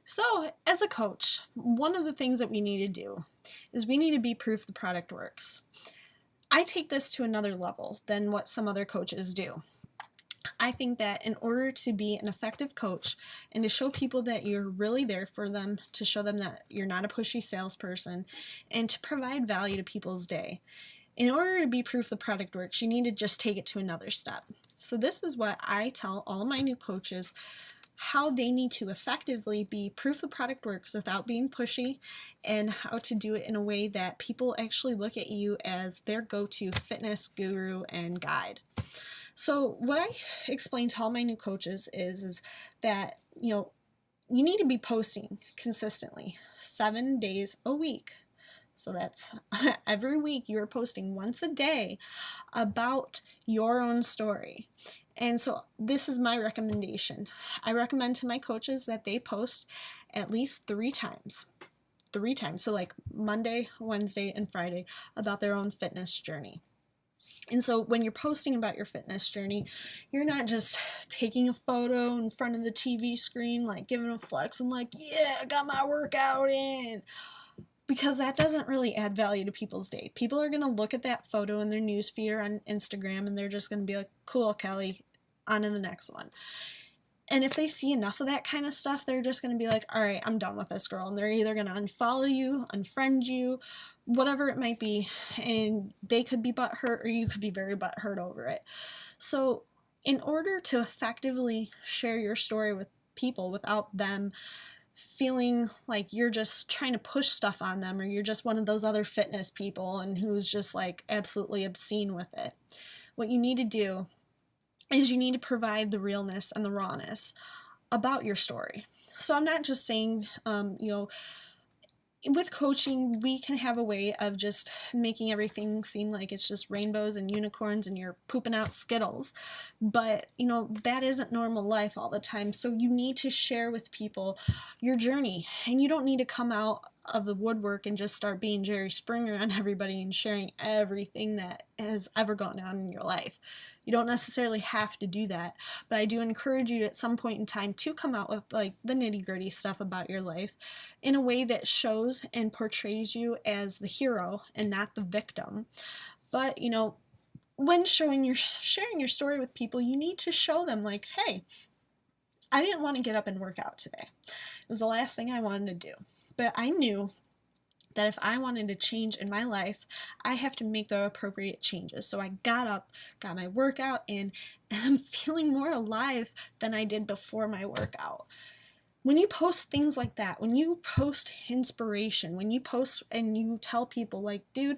So, as a coach, one of the things that we need to do is we need to be proof the product works. I take this to another level than what some other coaches do. I think that in order to be an effective coach and to show people that you're really there for them, to show them that you're not a pushy salesperson, and to provide value to people's day, in order to be proof the product works, you need to just take it to another step. So this is what I tell all of my new coaches, how they need to effectively be proof the product works without being pushy, and how to do it in a way that people actually look at you as their go-to fitness guru and guide. So what I explain to all my new coaches is that, you need to be posting consistently 7 days a week. So that's every week you are posting once a day about your own story. And so this is my recommendation. I recommend to my coaches that they post at least 3 times. 3 times. So like Monday, Wednesday, and Friday about their own fitness journey. And so when you're posting about your fitness journey, you're not just taking a photo in front of the TV screen, like giving a flex and like, yeah, I got my workout in. Because that doesn't really add value to people's day. People are going to look at that photo in their newsfeed or on Instagram and they're just going to be like, cool, Kelly, on to the next one. And if they see enough of that kind of stuff, they're just going to be like, all right, I'm done with this girl. And they're either going to unfollow you, unfriend you, whatever it might be. And they could be butthurt or you could be very butthurt over it. So in order to effectively share your story with people without them feeling like you're just trying to push stuff on them or you're just one of those other fitness people and who's just like absolutely obscene with it, what you need to do is you need to provide the realness and the rawness about your story. So I'm not just saying, with coaching, we can have a way of just making everything seem like it's just rainbows and unicorns and you're pooping out Skittles. But, that isn't normal life all the time. So you need to share with people your journey. And you don't need to come out of the woodwork and just start being Jerry Springer on everybody and sharing everything that has ever gone on in your life. You don't necessarily have to do that, but I do encourage you at some point in time to come out with like the nitty-gritty stuff about your life in a way that shows and portrays you as the hero and not the victim. But, when sharing your story with people, you need to show them like, hey, I didn't want to get up and work out today. It was the last thing I wanted to do. But I knew that if I wanted to change in my life, I have to make the appropriate changes. So I got up, got my workout in, and I'm feeling more alive than I did before my workout. When you post things like that, when you post inspiration, when you post and you tell people like, dude,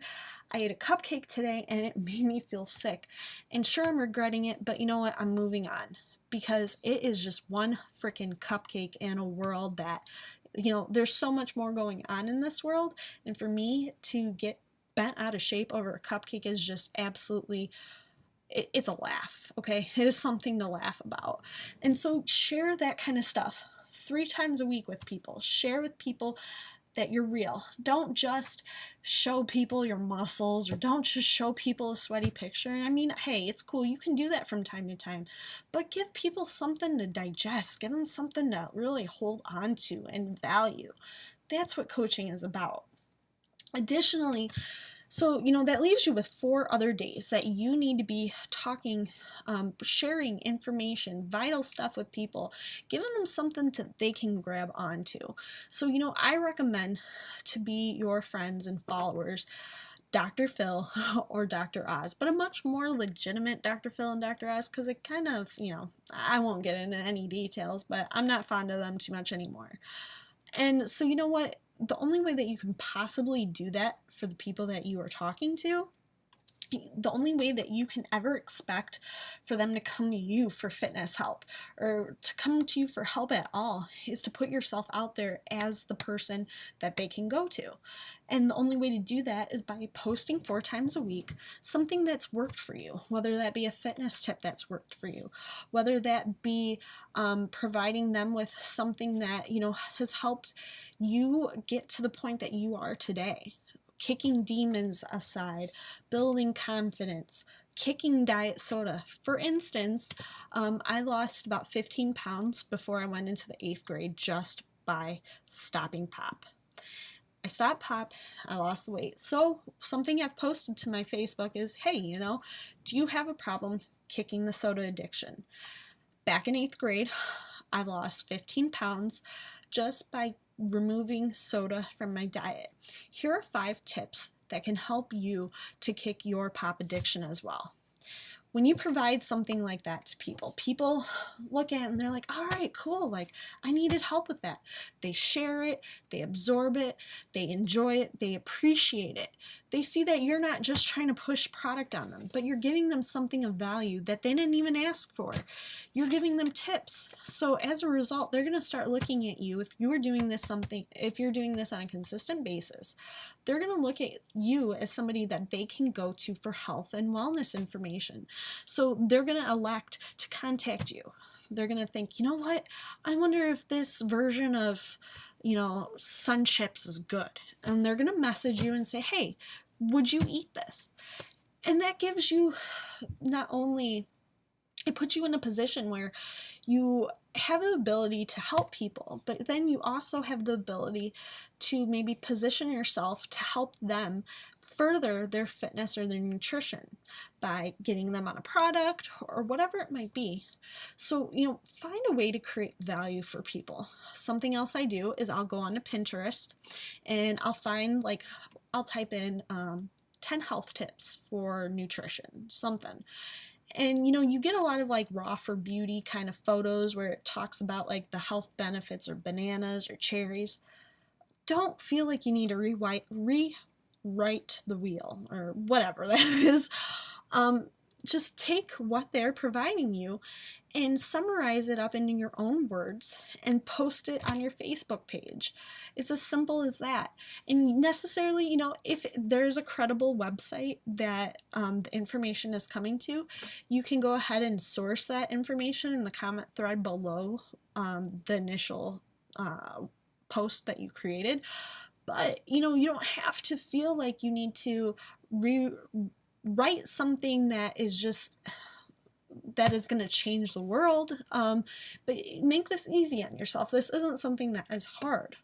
I ate a cupcake today and it made me feel sick. And sure, I'm regretting it, but you know what? I'm moving on. Because it is just one freaking cupcake in a world that, there's so much more going on in this world. And for me to get bent out of shape over a cupcake is just absolutely, it's a laugh, okay? It is something to laugh about. And so share that kind of stuff 3 times a week with people. Share with people that you're real. Don't just show people your muscles or don't just show people a sweaty picture. I mean, hey, it's cool. You can do that from time to time, but give people something to digest. Give them something to really hold on to and value. That's what coaching is about. Additionally, so, that leaves you with 4 other days that you need to be talking, sharing information, vital stuff with people, giving them something they can grab onto. So, I recommend to be your friends and followers Dr. Phil or Dr. Oz, but a much more legitimate Dr. Phil and Dr. Oz because it kind of, I won't get into any details, but I'm not fond of them too much anymore. And so you know what? The only way that you can possibly do that for the people that you are talking to, the only way that you can ever expect for them to come to you for fitness help or to come to you for help at all is to put yourself out there as the person that they can go to. And the only way to do that is by posting 4 times a week something that's worked for you, whether that be a fitness tip that's worked for you, whether that be providing them with something that, has helped you get to the point that you are today. Kicking demons aside, building confidence, kicking diet soda. For instance, I lost about 15 pounds before I went into the 8th grade just by stopping pop. I stopped pop, I lost weight. So something I've posted to my Facebook is, hey, do you have a problem kicking the soda addiction? Back in 8th grade, I lost 15 pounds just by removing soda from my diet. Here are 5 tips that can help you to kick your pop addiction as well. When you provide something like that to people look at it and they're like, all right, cool, like I needed help with that. They share it, they absorb it, they enjoy it, they appreciate it. They see that you're not just trying to push product on them, but you're giving them something of value that they didn't even ask for. You're giving them tips. So as a result, they're gonna start looking at you if you're doing this on a consistent basis. They're going to look at you as somebody that they can go to for health and wellness information. So they're going to elect to contact you. They're going to think, you know what? I wonder if this version of, Sun Chips is good. And they're going to message you and say, hey, would you eat this? And that gives you it puts you in a position where you have the ability to help people, but then you also have the ability to maybe position yourself to help them further their fitness or their nutrition by getting them on a product or whatever it might be. So, find a way to create value for people. Something else I do is I'll go on to Pinterest and I'll type in 10 health tips for nutrition, something. And you get a lot of raw for beauty kind of photos where it talks about the health benefits or bananas or cherries. Don't feel like you need to rewrite the wheel or whatever that is. Just take what they're providing you and summarize it up into your own words and post it on your Facebook page. It's as simple as that. And necessarily, if there's a credible website that the information is coming to, you can go ahead and source that information in the comment thread below the initial post that you created. But, you don't have to feel like you need to write something that is going to change the world, but make this easy on yourself. This isn't something that is hard.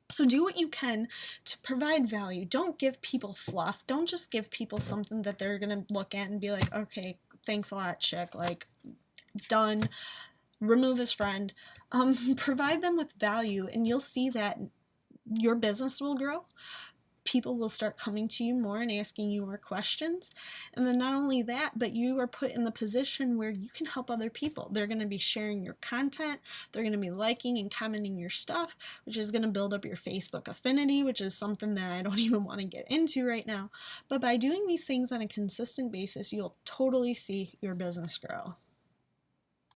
So do what you can to provide value. Don't give people fluff. Don't just give people something that they're going to look at and be like, okay, thanks a lot, chick, done, remove his friend. Provide them with value and you'll see that your business will grow. People will start coming to you more and asking you more questions. And then not only that, but you are put in the position where you can help other people. They're going to be sharing your content. They're going to be liking and commenting your stuff, which is going to build up your Facebook affinity, which is something that I don't even want to get into right now. But by doing these things on a consistent basis, you'll totally see your business grow.